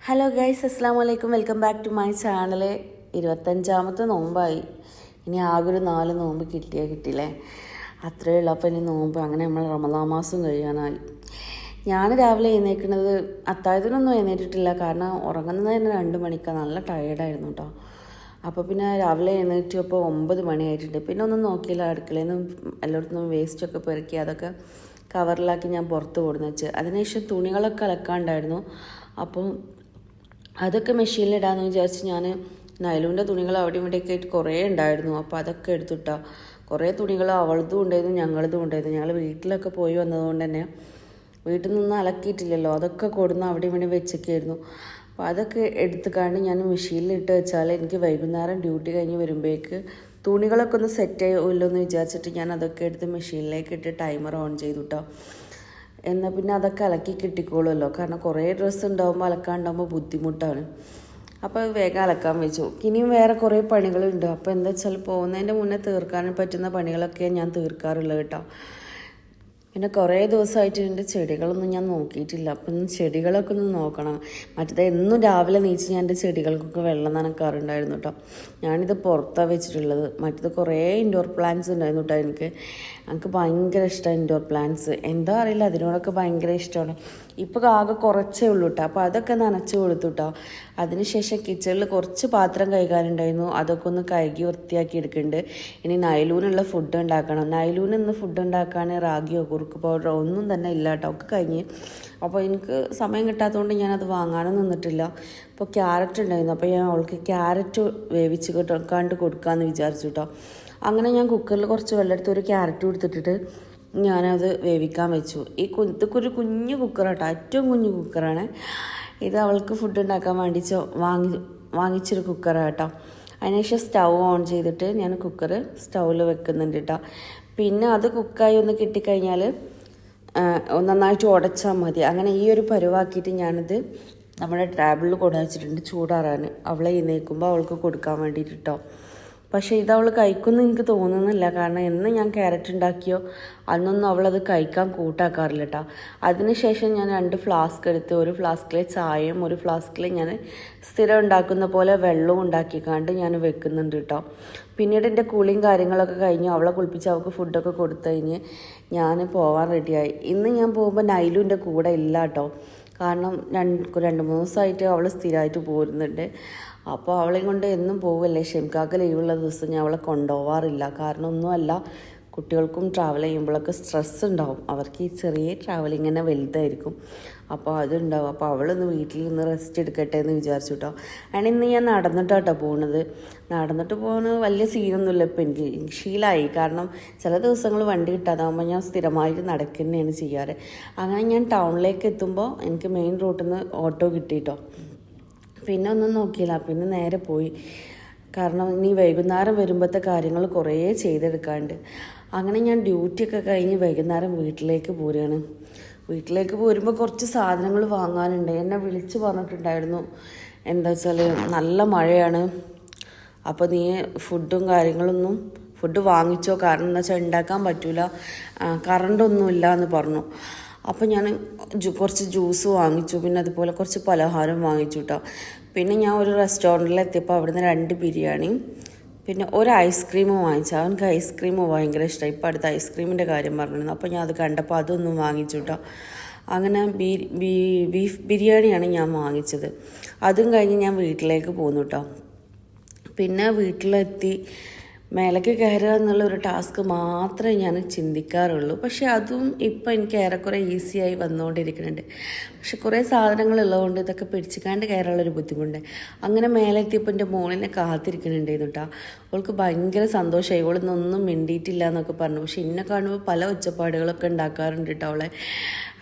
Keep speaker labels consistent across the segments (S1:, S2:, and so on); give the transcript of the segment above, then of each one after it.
S1: Hello guys, അസ്സാം വലൈക്കും. Welcome back to my channel. 25ാമത്തെ നോമ്പായി. ഇനി ആകെ ഒരു 4 നോമ്പ് കിട്ടിയില്ലേ, അത്രയേ ഉള്ളൂ. അപ്പോൾ ഇനി നോമ്പ്, അങ്ങനെ നമ്മൾ റമദാൻ മാസം കഴിയാനായി. ഞാൻ രാവിലെ എഴുന്നേൽക്കുന്നത്, അത്താഴത്തിനൊന്നും എഴുന്നേറ്റിട്ടില്ല, കാരണം ഉറങ്ങുന്നത് തന്നെ 2 മണിക്കാണ്. നല്ല ടയേർഡായിരുന്നു കേട്ടോ. അപ്പോൾ പിന്നെ രാവിലെ എഴുന്നേറ്റപ്പോൾ 9 മണിയായിട്ടുണ്ട്. പിന്നെ ഒന്നും നോക്കിയില്ല, അടുക്കളയിൽ നിന്നും എല്ലായിടത്തുനിന്നും വേസ്റ്റൊക്കെ പെറുക്കി അതൊക്കെ കവറിലാക്കി ഞാൻ പുറത്ത് കൊടുന്ന് വെച്ച്. അതിനുശേഷം തുണികളൊക്കെ അലക്കാണ്ടായിരുന്നു. അപ്പം അതൊക്കെ മെഷീനിലിടാമെന്ന് വിചാരിച്ച് ഞാൻ നൈലൂൻ്റെ തുണികൾ അവിടെ ഇവിടെയൊക്കെ ആയിട്ട് കുറേ ഉണ്ടായിരുന്നു. അപ്പോൾ അതൊക്കെ എടുത്തിട്ടാ. കുറേ തുണികൾ അവളതും ഉണ്ടായിരുന്നു, ഞങ്ങളതും ഉണ്ടായിരുന്നു. ഞങ്ങൾ വീട്ടിലൊക്കെ പോയി വന്നതുകൊണ്ട് തന്നെ വീട്ടിൽ നിന്ന് അലക്കിയിട്ടില്ലല്ലോ, അതൊക്കെ കൊടുന്ന് അവിടെ ഇവിടെ വെച്ചൊക്കെയായിരുന്നു. അപ്പോൾ അതൊക്കെ എടുത്തുകൊണ്ട് ഞാൻ മെഷീനിലിട്ട് വെച്ചാൽ എനിക്ക് വൈകുന്നേരം ഡ്യൂട്ടി കഴിഞ്ഞ് വരുമ്പോഴേക്ക് തുണികളൊക്കെ ഒന്ന് സെറ്റ് ആയില്ലോ എന്ന് വിചാരിച്ചിട്ട് ഞാൻ അതൊക്കെ എടുത്ത് മെഷീനിലേക്ക് ഇട്ട് ടൈമർ ഓൺ ചെയ്തു കേട്ടോ. എന്നാൽ പിന്നെ അതൊക്കെ അലക്കി കിട്ടിക്കോളുമല്ലോ, കാരണം കുറേ ഡ്രസ്സ് ഉണ്ടാകുമ്പോൾ അലക്കാണ്ടാകുമ്പോൾ ബുദ്ധിമുട്ടാണ്. അപ്പോൾ വേഗം അലക്കാൻ വെച്ചു. ഇനിയും വേറെ കുറേ പണികളുണ്ട്. അപ്പോൾ എന്താ വെച്ചാൽ പോകുന്നതിൻ്റെ മുന്നേ തീർക്കാൻ പറ്റുന്ന പണികളൊക്കെ ഞാൻ തീർക്കാറുള്ളത് കേട്ടോ. പിന്നെ കുറേ ദിവസമായിട്ട് എൻ്റെ ചെടികളൊന്നും ഞാൻ നോക്കിയിട്ടില്ല. അപ്പം ചെടികളൊക്കെ ഒന്ന് നോക്കണം. മറ്റേത് എന്നും രാവിലെ നീച്ച് ഞാൻ എൻ്റെ ചെടികൾക്കൊക്കെ വെള്ളം നനക്കാറുണ്ടായിരുന്നു കേട്ടോ. ഞാനിത് പുറത്താണ് വെച്ചിട്ടുള്ളത്. മറ്റേത് കുറേ ഇൻഡോർ പ്ലാന്റ്സ് ഉണ്ടായിരുന്നു കേട്ടോ. എനിക്ക് ഭയങ്കര ഇഷ്ടമാണ് ഇൻഡോർ പ്ലാന്റ്സ്. എന്താ അറിയില്ല, അതിനോടൊക്കെ ഭയങ്കര ഇഷ്ടമാണ്. ഇപ്പോൾ ആകെ കുറച്ചേ ഉള്ളൂ കേട്ടോ. അപ്പോൾ അതൊക്കെ നനച്ച് കൊടുത്തു കേട്ടോ. അതിനുശേഷം കിച്ചണിൽ കുറച്ച് പാത്രം കഴുകാനുണ്ടായിരുന്നു, അതൊക്കെ ഒന്ന് കഴുകി വൃത്തിയാക്കി എടുക്കുന്നുണ്ട്. ഇനി നൈലൂനുള്ള ഫുഡ് ഉണ്ടാക്കണം. നൈലൂന് ഇന്ന് ഫുഡ് ഉണ്ടാക്കാൻ റാഗിയോ കുറുക്ക് പൗഡറോ ഒന്നും തന്നെ ഇല്ല കേട്ടോ, ഒക്കെ കഴിഞ്ഞ്. അപ്പോൾ എനിക്ക് സമയം കിട്ടാത്തതുകൊണ്ട് ഞാനത് വാങ്ങാനും നിന്നിട്ടില്ല. അപ്പോൾ ക്യാരറ്റ് ഉണ്ടായിരുന്നു, അപ്പോൾ ഞാൻ അവൾക്ക് ക്യാരറ്റ് വേവിച്ച് കണ്ട് കൊടുക്കാമെന്ന് വിചാരിച്ചു കേട്ടോ. അങ്ങനെ ഞാൻ കുക്കറിൽ കുറച്ച് വെള്ളം എടുത്ത് ഒരു ക്യാരറ്റ് കൊടുത്തിട്ടിട്ട് ഞാനത് വേവിക്കാൻ വെച്ചു. ഇതൊക്കെ ഒരു കുഞ്ഞു കുക്കറാട്ടോ, ഏറ്റവും കുഞ്ഞു കുക്കറാണ് ഇത്. അവൾക്ക് ഫുഡ് ഉണ്ടാക്കാൻ വേണ്ടി വാങ്ങിച്ചൊരു കുക്കറാണ് കേട്ടോ. അതിനുശേഷം സ്റ്റൗ ഓൺ ചെയ്തിട്ട് ഞാൻ കുക്കർ സ്റ്റൗവിൽ വെക്കുന്നുണ്ട് കേട്ടോ. പിന്നെ അത് കുക്കായി ഒന്ന് കിട്ടിക്കഴിഞ്ഞാൽ നന്നായിട്ട് ഉടച്ചാൽ മതി. അങ്ങനെ ഈ ഒരു പരുവാക്കിയിട്ട് ഞാനിത് നമ്മുടെ ടേബിളിൽ കൊണ്ടുവച്ചിട്ടുണ്ട് ചൂടാറാൻ, അവളെ എഴുന്നേൽക്കുമ്പോൾ അവൾക്ക് കൊടുക്കാൻ വേണ്ടിയിട്ട് കേട്ടോ. പക്ഷേ ഇതവൾ കഴിക്കുമെന്ന് എനിക്ക് തോന്നുന്നില്ല, കാരണം എന്ന് ഞാൻ ക്യാരറ്റ് ഉണ്ടാക്കിയോ അന്നൊന്നും അവളത് കഴിക്കാൻ കൂട്ടാക്കാറില്ല കേട്ടോ. അതിനുശേഷം ഞാൻ 2 ഫ്ലാസ്ക് എടുത്ത്, ഒരു ഫ്ലാസ്കിൽ ചായയും ഒരു ഫ്ലാസ്കിൽ ഞാൻ സ്ഥിരം ഉണ്ടാക്കുന്ന പോലെ വെള്ളവും ഉണ്ടാക്കിക്കാണ്ട് ഞാൻ വെക്കുന്നുണ്ട് കേട്ടോ. പിന്നീട് എൻ്റെ കുളിയും കാര്യങ്ങളൊക്കെ കഴിഞ്ഞ് അവളെ കുളിപ്പിച്ച് അവൾക്ക് ഫുഡൊക്കെ കൊടുത്തു കഴിഞ്ഞ് ഞാൻ പോകാൻ റെഡിയായി. ഇന്ന് ഞാൻ പോകുമ്പോൾ നൈലു എൻ്റെ കൂടെ ഇല്ല കേട്ടോ, കാരണം 2-3 ദിവസമായിട്ട് അവൾ സ്ഥിരമായിട്ട് പോരുന്നുണ്ട്. അപ്പോൾ അവളെയും കൊണ്ട് എന്നും പോവുമല്ലേ, ഷെംകാക്ക് ലീവുള്ള ദിവസം ഞാൻ അവളെ കൊണ്ടുപോകാറില്ല. കാരണം ഒന്നുമല്ല, കുട്ടികൾക്കും ട്രാവൽ ചെയ്യുമ്പോഴൊക്കെ സ്ട്രെസ് ഉണ്ടാവും. അവർക്ക് ഈ ചെറിയ ട്രാവലിംഗ് തന്നെ വലുതായിരിക്കും, അപ്പോൾ അതുണ്ടാവും. അപ്പോൾ അവളൊന്ന് വീട്ടിൽ നിന്ന് റെസ്റ്റ് എടുക്കട്ടെ എന്ന് വിചാരിച്ചു കേട്ടോ. അങ്ങനെ ഇന്ന് ഞാൻ നടന്നിട്ടാട്ടോ പോകുന്നത്. നടന്നിട്ട് പോകുന്നത് വലിയ സീനൊന്നുമില്ല, ഇപ്പം എനിക്ക് ശീലമായി. കാരണം ചില ദിവസങ്ങൾ വണ്ടി കിട്ടാതാകുമ്പോൾ ഞാൻ സ്ഥിരമായിട്ട് നടക്കുന്നതാണ് ചെയ്യാറ്. അങ്ങനെ ഞാൻ ടൗണിലേക്ക് എത്തുമ്പോൾ എനിക്ക് മെയിൻ റൂട്ടിൽ നിന്ന് ഓട്ടോ കിട്ടിയിട്ടോ. പിന്നെ ഒന്നും നോക്കിയില്ല, പിന്നെ നേരെ പോയി. കാരണം ഇനി വൈകുന്നേരം വരുമ്പോഴത്തെ കാര്യങ്ങൾ കുറേ ചെയ്തെടുക്കാണ്ട്. അങ്ങനെ ഞാൻ ഡ്യൂട്ടിയൊക്കെ കഴിഞ്ഞ് വൈകുന്നേരം വീട്ടിലേക്ക് പോരുകയാണ്. വീട്ടിലേക്ക് പോരുമ്പോൾ കുറച്ച് സാധനങ്ങൾ വാങ്ങാനുണ്ട്. എന്നെ വിളിച്ച് പറഞ്ഞിട്ടുണ്ടായിരുന്നു, എന്താ വെച്ചാൽ നല്ല മഴയാണ്, അപ്പോൾ നീ ഫുഡ് വാങ്ങിച്ചോ, കാരണം എന്താ വെച്ചാൽ ഉണ്ടാക്കാൻ പറ്റില്ല, കറണ്ടൊന്നുമില്ല എന്ന് പറഞ്ഞു. അപ്പോൾ ഞാൻ കുറച്ച് ജ്യൂസ് വാങ്ങിച്ചു, പിന്നെ അതുപോലെ കുറച്ച് പലഹാരം വാങ്ങിച്ചു കേട്ടോ. പിന്നെ ഞാൻ ഒരു റെസ്റ്റോറൻറ്റിൽ എത്തിയപ്പോൾ അവിടുന്ന് 2 ബിരിയാണി പിന്നെ ഒരു ഐസ്ക്രീമും വാങ്ങിച്ചു. അവനക്ക് ഐസ്ക്രീം ഭയങ്കര ഇഷ്ടമായി. ഇപ്പോൾ അടുത്ത ഐസ്ക്രീമിൻ്റെ കാര്യം പറഞ്ഞിരുന്നു, അപ്പോൾ ഞാൻ അത് കണ്ടപ്പോൾ അതൊന്നും വാങ്ങിച്ചു കേട്ടോ. അങ്ങനെ ബീഫ് ബിരിയാണിയാണ് ഞാൻ വാങ്ങിച്ചത്. അതും കഴിഞ്ഞ് ഞാൻ വീട്ടിലേക്ക് പോന്നു കേട്ടോ. പിന്നെ വീട്ടിലെത്തി മേലേക്ക് കയറുക എന്നുള്ളൊരു ടാസ്ക് മാത്രമേ ഞാൻ ചിന്തിക്കാറുള്ളൂ. പക്ഷേ അതും ഇപ്പം എനിക്ക് ഏറെക്കുറെ ഈസിയായി വന്നുകൊണ്ടിരിക്കുന്നുണ്ട്. പക്ഷെ കുറേ സാധനങ്ങളുള്ളതുകൊണ്ട് ഇതൊക്കെ പിടിച്ചിക്കാണ്ട് കയറാനുള്ളൊരു ബുദ്ധിമുട്ടുണ്ട്. അങ്ങനെ മേലെത്തിയപ്പോൾ എൻ്റെ മോളിനെ കാത്തിരിക്കുന്നുണ്ടായിരുന്നു കേട്ടോ. അവൾക്ക് ഭയങ്കര സന്തോഷമായി. അവളൊന്നും മിണ്ടിയിട്ടില്ല എന്നൊക്കെ പറഞ്ഞു. പക്ഷെ എന്നെ കാണുമ്പോൾ പല ഒച്ചപ്പാടുകളൊക്കെ ഉണ്ടാക്കാറുണ്ട് കേട്ടോ അവളെ.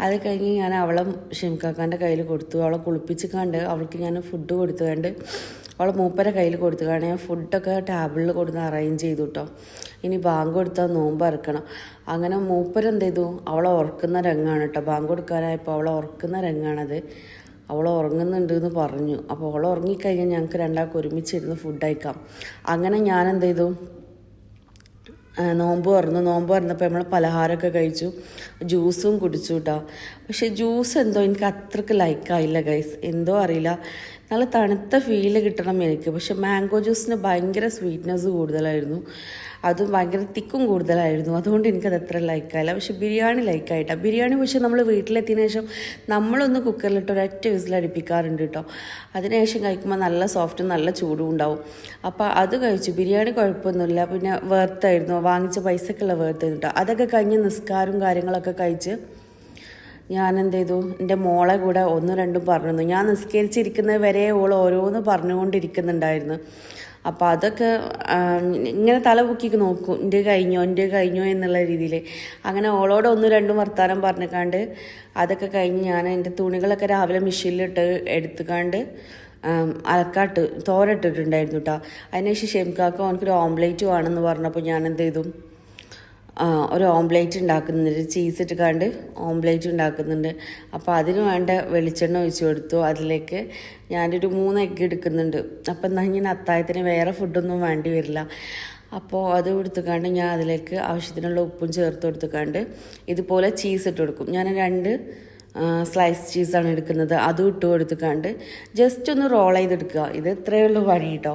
S1: അത് കഴിഞ്ഞ് ഞാൻ അവളെ ഷെംകാക്കാൻ്റെ കയ്യിൽ കൊടുത്തു. അവളെ കുളിപ്പിച്ചിക്കാണ്ട് അവൾക്ക് ഞാൻ ഫുഡ് കൊടുത്തുകൊണ്ട് അവളെ മൂപ്പരെ കയ്യിൽ കൊടുത്തുകൊണ്ട് ഞാൻ ഫുഡൊക്കെ ടേബിളിൽ കൊടുത്ത് അറേഞ്ച് ചെയ്തു കേട്ടോ. ഇനി ബാങ്ക് കൊടുത്താൽ നോമ്പ് ഇറക്കണം. അങ്ങനെ മൂപ്പരെന്ത് ചെയ്തു, അവളെ ഉറക്കുന്ന രംഗമാണ് കേട്ടോ. ബാങ്ക് കൊടുക്കാനായപ്പോൾ അവളെ ഉറക്കുന്ന രംഗാണത്. അവൾ ഉറങ്ങുന്നുണ്ട് എന്ന് പറഞ്ഞു. അപ്പോൾ അവൾ ഉറങ്ങിക്കഴിഞ്ഞാൽ ഞങ്ങൾക്ക് 2 ആൾക്ക് ഒരുമിച്ചിരുന്ന് ഫുഡ് കഴിക്കാം. അങ്ങനെ ഞാൻ എന്ത് ചെയ്തു, നോമ്പ് തുറന്നപ്പോൾ നമ്മൾ പലഹാരമൊക്കെ കഴിച്ചു, ജ്യൂസും കുടിച്ചു കേട്ടോ. പക്ഷേ ജ്യൂസ് എന്തോ എനിക്ക് അത്രയ്ക്ക് ലൈക്കായില്ല ഗൈസ്, എന്തോ അറിയില്ല. നല്ല തണുത്ത ഫീല് കിട്ടണം എനിക്ക്. പക്ഷെ മാംഗോ ജ്യൂസിന് ഭയങ്കര സ്വീറ്റ്നെസ് കൂടുതലായിരുന്നു, അതും ഭയങ്കര തിക്കും കൂടുതലായിരുന്നു. അതുകൊണ്ട് എനിക്കത് അത്ര ലൈക്കായില്ല. പക്ഷെ ബിരിയാണി ലൈക്കായിട്ടാണ്. ബിരിയാണി പക്ഷേ നമ്മൾ വീട്ടിലെത്തിയതിനു ശേഷം നമ്മളൊന്ന് കുക്കറിലിട്ട് ഒരൊറ്റ വിസിലടിപ്പിക്കാറുണ്ട് കേട്ടോ. അതിനുശേഷം കഴിക്കുമ്പോൾ നല്ല സോഫ്റ്റും നല്ല ചൂടും ഉണ്ടാവും. അപ്പോൾ അത് കഴിച്ചു. ബിരിയാണി കുഴപ്പമൊന്നുമില്ല. പിന്നെ വേർത്തായിരുന്നു, വാങ്ങിച്ച പൈസക്കുള്ള വേർത്തായിരുന്നു കേട്ടോ. അതൊക്കെ കഴിഞ്ഞ് നിസ്കാരവും കാര്യങ്ങളൊക്കെ കഴിച്ച് ഞാൻ എന്ത് ചെയ്തു, എൻ്റെ മോളെ കൂടെ ഒന്നും രണ്ടും പറഞ്ഞു. ഞാൻ നിസ്കരിച്ചിരിക്കുന്നത് വരെ ഓൾ ഓരോന്ന് പറഞ്ഞുകൊണ്ടിരിക്കുന്നുണ്ടായിരുന്നു. അപ്പോൾ അതൊക്കെ ഇങ്ങനെ തല പൊക്കിക്ക് നോക്കും, എൻ്റെ കഴിഞ്ഞോ എന്നുള്ള രീതിയിൽ. അങ്ങനെ ഓളോട് ഒന്നും രണ്ടും വർത്താനം പറഞ്ഞിക്കാണ്ട് അതൊക്കെ കഴിഞ്ഞ് ഞാൻ എൻ്റെ തുണികളൊക്കെ രാവിലെ മെഷീനിലിട്ട് എടുത്തുകാണ്ട് തോരട്ടിട്ടുണ്ടായിരുന്നു കേട്ടോ. അതിനുശേഷം ഷെംകാക്ക എനിക്കൊരു ഓംലേറ്റ് വേണമെന്ന് പറഞ്ഞപ്പോൾ ഞാൻ എന്ത് ചെയ്തു, ഒരു ഓംലേറ്റ് ഉണ്ടാക്കുന്നുണ്ട്, ചീസ് ഇട്ടുകാണ്ട് ഓംലേറ്റ് ഉണ്ടാക്കുന്നുണ്ട്. അപ്പോൾ അതിന് വേണ്ട വെളിച്ചെണ്ണ ഒഴിച്ച് കൊടുത്തു. അതിലേക്ക് ഞാനൊരു 3 എഗ്ഗ് എടുക്കുന്നുണ്ട്. അപ്പോൾ എന്നാൽ ഇങ്ങനെ അത്താഴത്തിന് വേറെ ഫുഡൊന്നും വേണ്ടി വരില്ല. അപ്പോൾ അത് കൊടുത്തുകാണ്ട് ഞാൻ അതിലേക്ക് ആവശ്യത്തിനുള്ള ഉപ്പും ചേർത്ത് കൊടുത്തുകാണ്ട് ഇതുപോലെ ചീസ് ഇട്ട് കൊടുക്കും. ഞാൻ 2 സ്ലൈസ് ചീസാണ് എടുക്കുന്നത്. അതും ഇട്ട് കൊടുത്തുകാണ്ട് ജസ്റ്റ് ഒന്ന് റോൾ ചെയ്തെടുക്കുക. ഇത് ഇത്രയേ ഉള്ളൂ പണി കേട്ടോ.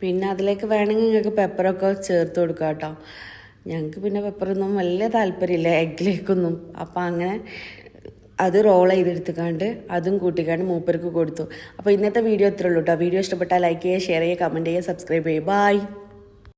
S1: പിന്നെ അതിലേക്ക് വേണമെങ്കിൽ നിങ്ങൾക്ക് പെപ്പറൊക്കെ ചേർത്ത് കൊടുക്കുക കേട്ടോ. ഞങ്ങൾക്ക് പിന്നെ പെപ്പറൊന്നും വലിയ താല്പര്യമില്ല എഗ്ഗിലേക്കൊന്നും. അപ്പോൾ അങ്ങനെ അത് റോൾ ചെയ്തെടുത്തുകാണ്ട് അതും കൂട്ടിക്കാണ്ട് മൂപ്പർക്ക് കൊടുത്തു. അപ്പോൾ ഇന്നത്തെ വീഡിയോ ഇത്രയേ ഉള്ളൂ കേട്ടോ. വീഡിയോ ഇഷ്ടപ്പെട്ടാൽ ലൈക്ക് ചെയ്യുക, ഷെയർ ചെയ്യുക, കമൻറ്റ് ചെയ്യുക, സബ്സ്ക്രൈബ് ചെയ്യുക. ബൈ.